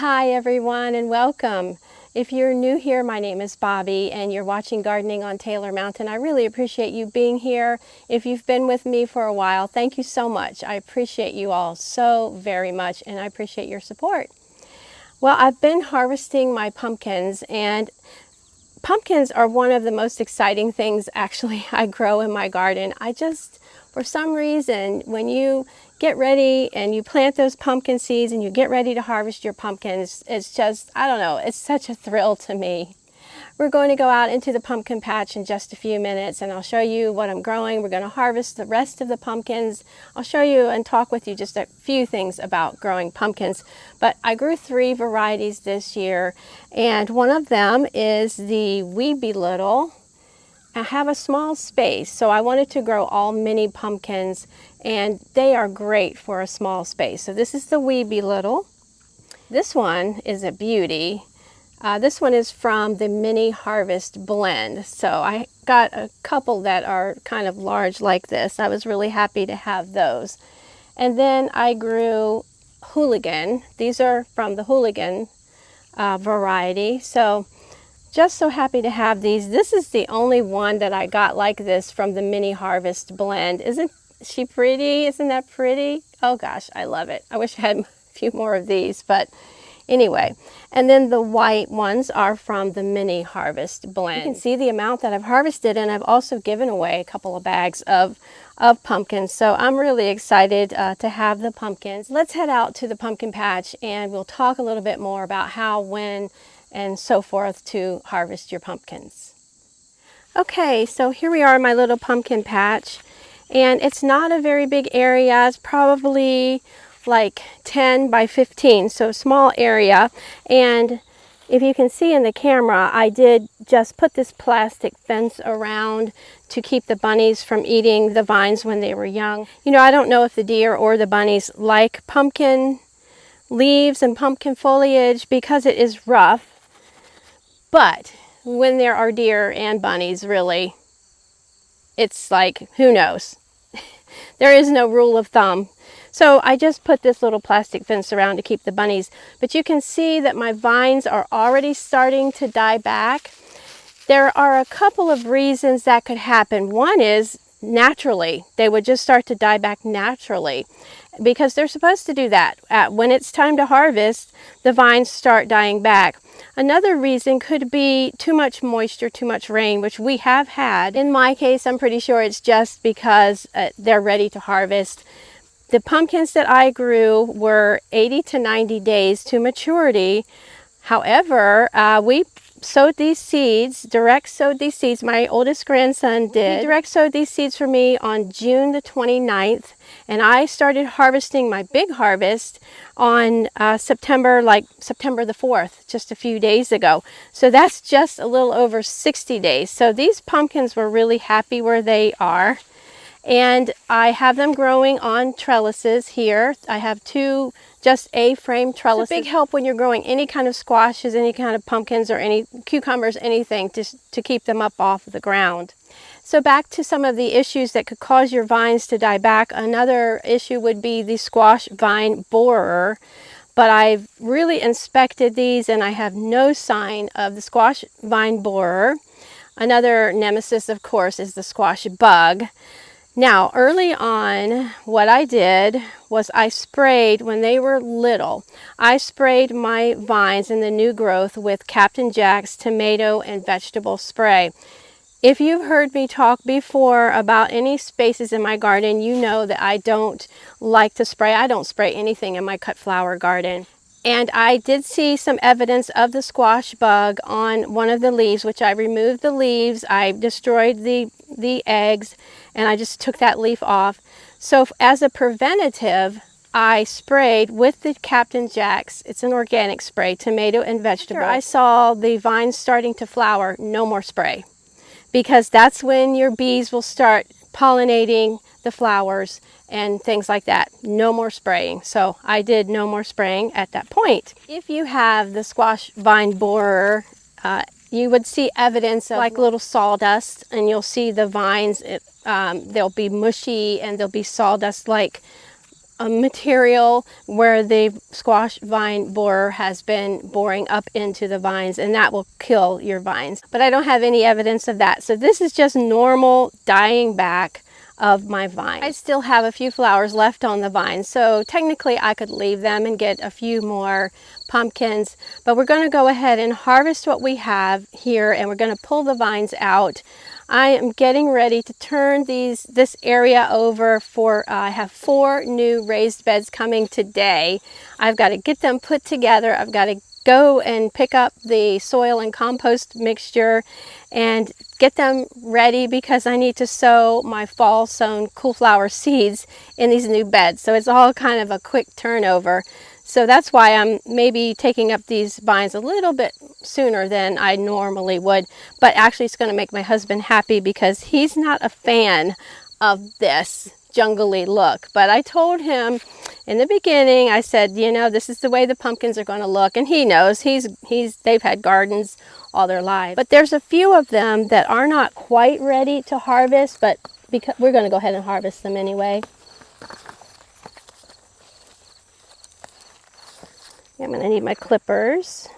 Hi everyone and welcome. If you're new here, my name is Bobby and you're watching Gardening on Taylor Mountain. I really appreciate you being here. If you've been with me for a while, thank you so much. I appreciate you all so very much and I appreciate your support. Well, I've been harvesting my pumpkins, and pumpkins are one of the most exciting things actually I grow in my garden. For some reason, when you get ready and you plant those pumpkin seeds and you get ready to harvest your pumpkins, it's just, I don't know, it's such a thrill to me. We're going to go out into the pumpkin patch in just a few minutes and I'll show you what I'm growing. We're going to harvest the rest of the pumpkins. I'll show you and talk with you just a few things about growing pumpkins. But I grew 3 varieties this year, and one of them is the Wee Be Little. I have a small space, so I wanted to grow all mini pumpkins, and they are great for a small space. So this is the Wee Be Little. This one is a beauty. This one is from the Mini Harvest blend. So I got a couple that are kind of large like this. I was really happy to have those. And then I grew Hooligan. These are from the Hooligan variety. So just so happy to have these. This is the only one that I got like this from the Mini Harvest blend. Isn't she pretty? Isn't that pretty? Oh gosh, I love it. I wish I had a few more of these, but anyway. And then the white ones are from the Mini Harvest blend. You can see the amount that I've harvested, and I've also given away a couple of bags of pumpkins. So I'm really excited to have the pumpkins. Let's head out to the pumpkin patch and we'll talk a little bit more about how, when, and so forth to harvest your pumpkins. Okay, so here we are in my little pumpkin patch, and it's not a very big area. It's probably like 10 by 15, so small area. And if you can see in the camera, I did just put this plastic fence around to keep the bunnies from eating the vines when they were young. You know, I don't know if the deer or the bunnies like pumpkin leaves and pumpkin foliage because it is rough, but when there are deer and bunnies, really, it's like, who knows? There is no rule of thumb. So I just put this little plastic fence around to keep the bunnies. But you can see that my vines are already starting to die back. There are a couple of reasons that could happen. One is naturally. They would just start to die back naturally because they're supposed to do that. When it's time to harvest, the vines start dying back. Another reason could be too much moisture, too much rain, which we have had. In my case, I'm pretty sure it's just because they're ready to harvest. The pumpkins that I grew were 80 to 90 days to maturity. However, we sowed these seeds, direct sowed these seeds. My oldest grandson did. He direct sowed these seeds for me on June the 29th, and I started harvesting my big harvest on September the 4th, just a few days ago. So that's just a little over 60 days. So these pumpkins were really happy where they are. And I have them growing on trellises here. I have 2 just A-frame trellises. It's a big help when you're growing any kind of squashes, any kind of pumpkins, or any cucumbers, anything, just to keep them up off the ground. So back to some of the issues that could cause your vines to die back. Another issue would be the squash vine borer. But I've really inspected these and I have no sign of the squash vine borer. Another nemesis, of course, is the squash bug. Now, early on, what I did was I sprayed, when they were little, I sprayed my vines in the new growth with Captain Jack's tomato and vegetable spray. If you've heard me talk before about any spaces in my garden, you know that I don't like to spray. I don't spray anything in my cut flower garden. And I did see some evidence of the squash bug on one of the leaves, which I removed the leaves, I destroyed the eggs, and I just took that leaf off. So as a preventative, I sprayed with the Captain Jack's, it's an organic spray, tomato and vegetable. After I saw the vines starting to flower, no more spray. Because that's when your bees will start pollinating the flowers and things like that. No more spraying. So I did no more spraying at that point. If you have the squash vine borer, you would see evidence of like little sawdust, and you'll see the vines, they'll be mushy and they'll be sawdust-like material where the squash vine borer has been boring up into the vines, and that will kill your vines. But I don't have any evidence of that. So this is just normal dying back of my vine. I still have a few flowers left on the vine, so technically I could leave them and get a few more pumpkins, but we're going to go ahead and harvest what we have here, and we're going to pull the vines out. I am getting ready to turn this area over for, I have 4 new raised beds coming today. I've got to get them put together. I've got to go and pick up the soil and compost mixture and get them ready because I need to sow my fall sown cool flower seeds in these new beds. So it's all kind of a quick turnover. So that's why I'm maybe taking up these vines a little bit sooner than I normally would. But actually it's going to make my husband happy because he's not a fan of this jungly look. But I told him in the beginning, I said, you know, this is the way the pumpkins are going to look. And he knows, they've had gardens all their lives. But there's a few of them that are not quite ready to harvest, but because we're going to go ahead and harvest them anyway. I'm going to need my clippers.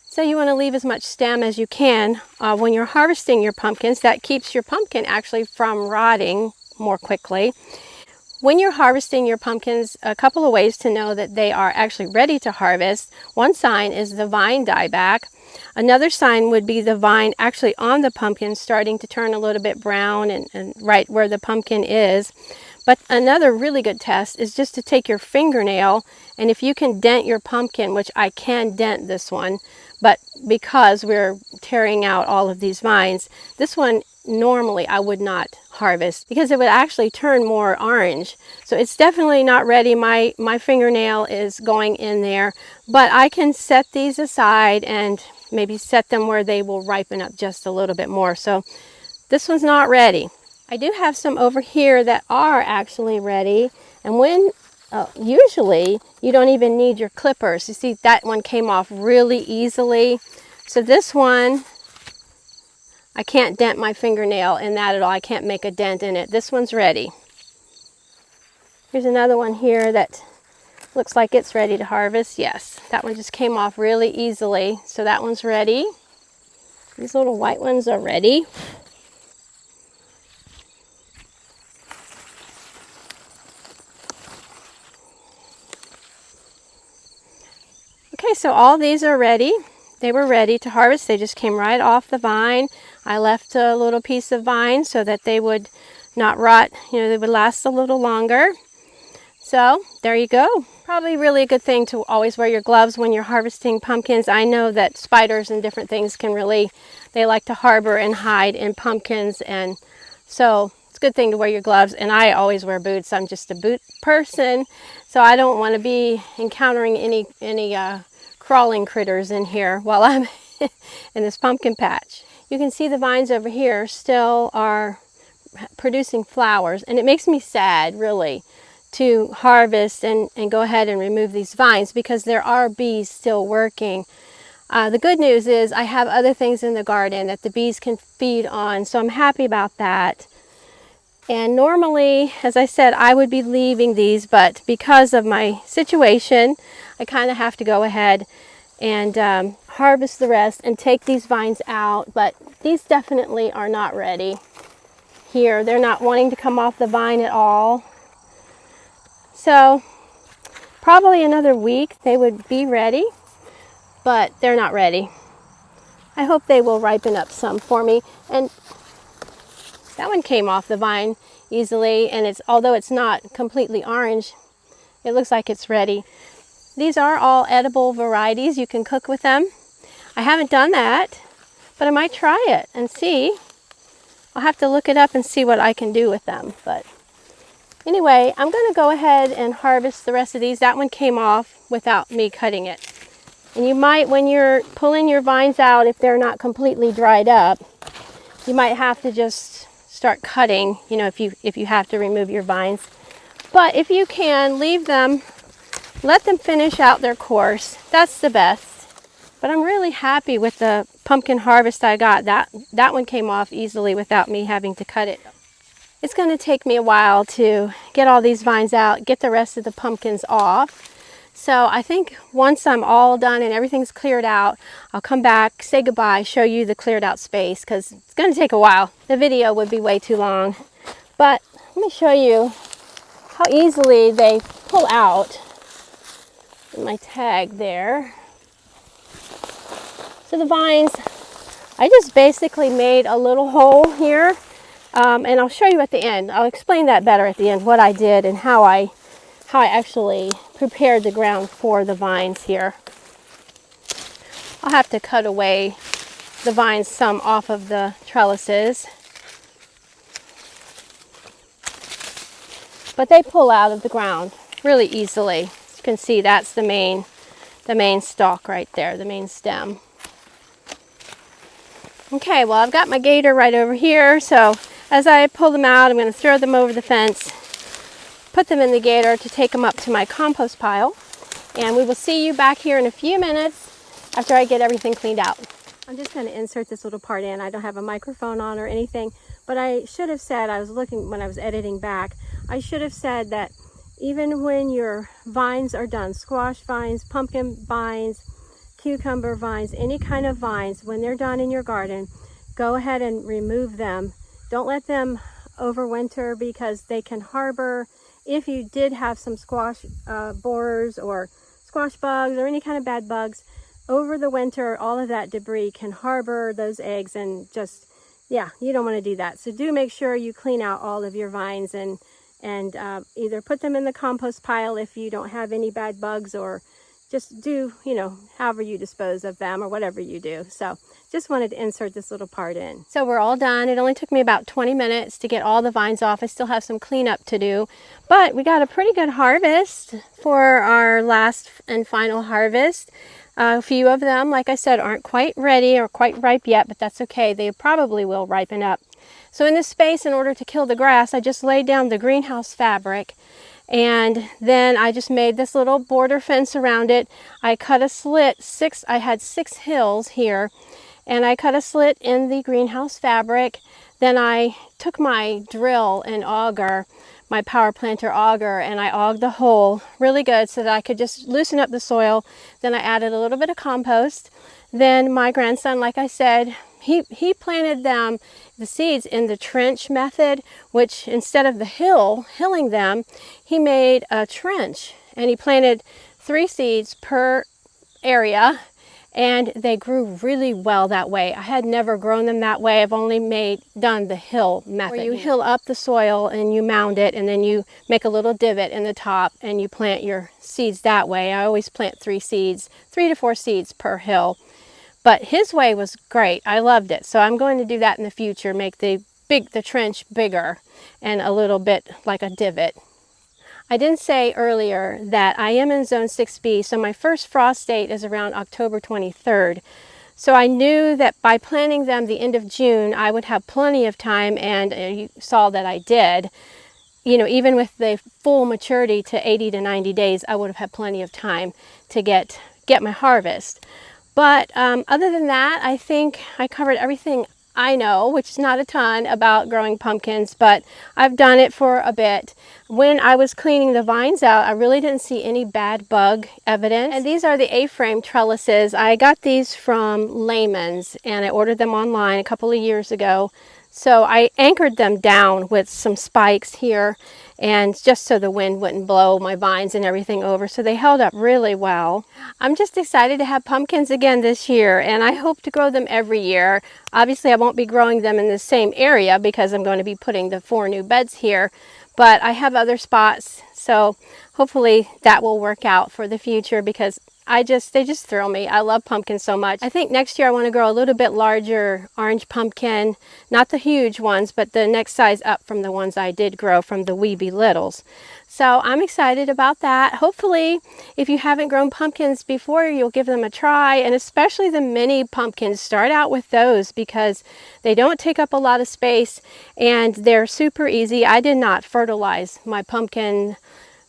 So you want to leave as much stem as you can when you're harvesting your pumpkins. That keeps your pumpkin actually from rotting more quickly. When you're harvesting your pumpkins, a couple of ways to know that they are actually ready to harvest. One sign is the vine dieback. Another sign would be the vine actually on the pumpkin starting to turn a little bit brown and right where the pumpkin is. But another really good test is just to take your fingernail, and if you can dent your pumpkin, which I can dent this one, but because we're tearing out all of these vines, this one normally I would not harvest because it would actually turn more orange. So it's definitely not ready. My fingernail is going in there, but I can set these aside and maybe set them where they will ripen up just a little bit more. So this one's not ready. I do have some over here that are actually ready, and usually you don't even need your clippers. You see that one came off really easily. So this one, I can't dent my fingernail in that at all. I can't make a dent in it. This one's ready. Here's another one here that looks like it's ready to harvest. Yes, that one just came off really easily. So that one's ready. These little white ones are ready. Okay, so all these are ready. They were ready to harvest. They just came right off the vine. I left a little piece of vine so that they would not rot. You know, they would last a little longer. So there you go. Probably really a good thing to always wear your gloves when you're harvesting pumpkins. I know that spiders and different things they like to harbor and hide in pumpkins, and so it's a good thing to wear your gloves. And I always wear boots. I'm just a boot person, so I don't want to be encountering any crawling critters in here while I'm in this pumpkin patch. You can see the vines over here still are producing flowers, and it makes me sad really to harvest and go ahead and remove these vines because there are bees still working. The good news is I have other things in the garden that the bees can feed on, so I'm happy about that. And normally, as I said, I would be leaving these, but because of my situation, I kind of have to go ahead and harvest the rest and take these vines out. But these definitely are not ready here. They're not wanting to come off the vine at all. So probably another week they would be ready, but they're not ready. I hope they will ripen up some for me. And that one came off the vine easily, and although it's not completely orange, it looks like it's ready. These are all edible varieties. You can cook with them. I haven't done that, but I might try it and see. I'll have to look it up and see what I can do with them. But anyway, I'm going to go ahead and harvest the rest of these. That one came off without me cutting it. And you might, when you're pulling your vines out, if they're not completely dried up, you might have to just start cutting, you know, if you have to remove your vines. But if you can, leave them, let them finish out their course. That's the best. But I'm really happy with the pumpkin harvest I got. That one came off easily without me having to cut it. it's going to take me a while to get all these vines out, get the rest of the pumpkins off. So I think once I'm all done and everything's cleared out, I'll come back, say goodbye, show you the cleared out space, because it's going to take a while. The video would be way too long. But let me show you how easily they pull out. My tag there. So the vines, I just basically made a little hole here, and I'll show you at the end. I'll explain that better at the end, what I did and how I actually prepared the ground for the vines here. I'll have to cut away the vines some off of the trellises, but they pull out of the ground really easily. As you can see, that's the main stalk right there, the main stem. Okay, well, I've got my gator right over here, so as I pull them out, I'm going to throw them over the fence, put them in the gator to take them up to my compost pile, and we will see you back here in a few minutes after I get everything cleaned out. I'm just going to insert this little part in. I don't have a microphone on or anything, but I should have said, I was looking when I was editing back, I should have said that even when your vines are done, squash vines, pumpkin vines, cucumber vines, any kind of vines, when they're done in your garden, go ahead and remove them. Don't let them overwinter, because they can harbor, if you did have some squash borers or squash bugs or any kind of bad bugs, over the winter, all of that debris can harbor those eggs, and just, yeah, you don't want to do that. So do make sure you clean out all of your vines and either put them in the compost pile if you don't have any bad bugs, or just do, you know, however you dispose of them or whatever you do. So just wanted to insert this little part in. So we're all done. It only took me about 20 minutes to get all the vines off. I still have some cleanup to do, but we got a pretty good harvest for our last and final harvest. A few of them, like I said, aren't quite ready or quite ripe yet, but that's okay. They probably will ripen up. So in this space, in order to kill the grass, I just laid down the greenhouse fabric, and then I just made this little border fence around it. I cut a slit, I had 6 hills here, and I cut a slit in the greenhouse fabric. Then I took my drill and auger, my power planter auger, and I auged the hole really good so that I could just loosen up the soil. Then I added a little bit of compost. Then my grandson, like I said, he planted the seeds in the trench method, which instead of the hilling them, he made a trench, and he planted 3 seeds per area, and they grew really well that way. I had never grown them that way. I've only done the hill method, where you hill up the soil and you mound it, and then you make a little divot in the top and you plant your seeds that way. I always plant 3 to 4 seeds per hill. But his way was great. I loved it. So I'm going to do that in the future, make the trench bigger and a little bit like a divot. I didn't say earlier that I am in zone 6B, so my first frost date is around October 23rd. So I knew that by planting them the end of June, I would have plenty of time, and you saw that I did. You know, even with the full maturity to 80 to 90 days, I would have had plenty of time to get my harvest. But other than that, I think I covered everything I know, which is not a ton, about growing pumpkins, but I've done it for a bit. When I was cleaning the vines out, I really didn't see any bad bug evidence. And these are the A-frame trellises. I got these from Lehman's, and I ordered them online a couple of years ago. So I anchored them down with some spikes here, and just so the wind wouldn't blow my vines and everything over, so they held up really well. I'm just excited to have pumpkins again this year, and I hope to grow them every year. Obviously, I won't be growing them in the same area because I'm going to be putting the 4 new beds here, but I have other spots, so hopefully that will work out for the future, because they just thrill me. I love pumpkins so much. I think next year I want to grow a little bit larger orange pumpkin, not the huge ones, but the next size up from the ones I did grow from the Weeby Littles. So I'm excited about that. Hopefully, if you haven't grown pumpkins before, you'll give them a try, and especially the mini pumpkins. Start out with those because they don't take up a lot of space and they're super easy. I did not fertilize my pumpkin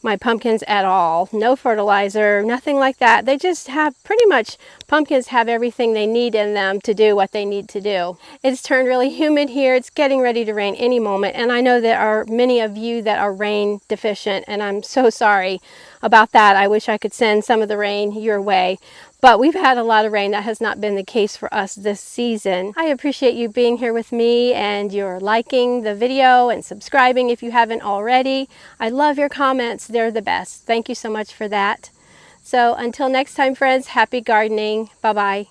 my pumpkins at all. No fertilizer, nothing like that. They just have pretty much, pumpkins have everything they need in them to do what they need to do. It's turned really humid here. It's getting ready to rain any moment, and I know there are many of you that are rain deficient, and I'm so sorry about that. I wish I could send some of the rain your way. But we've had a lot of rain. That has not been the case for us this season. I appreciate you being here with me, and you're liking the video and subscribing if you haven't already. I love your comments. They're the best. Thank you so much for that. So until next time, friends, happy gardening. Bye-bye.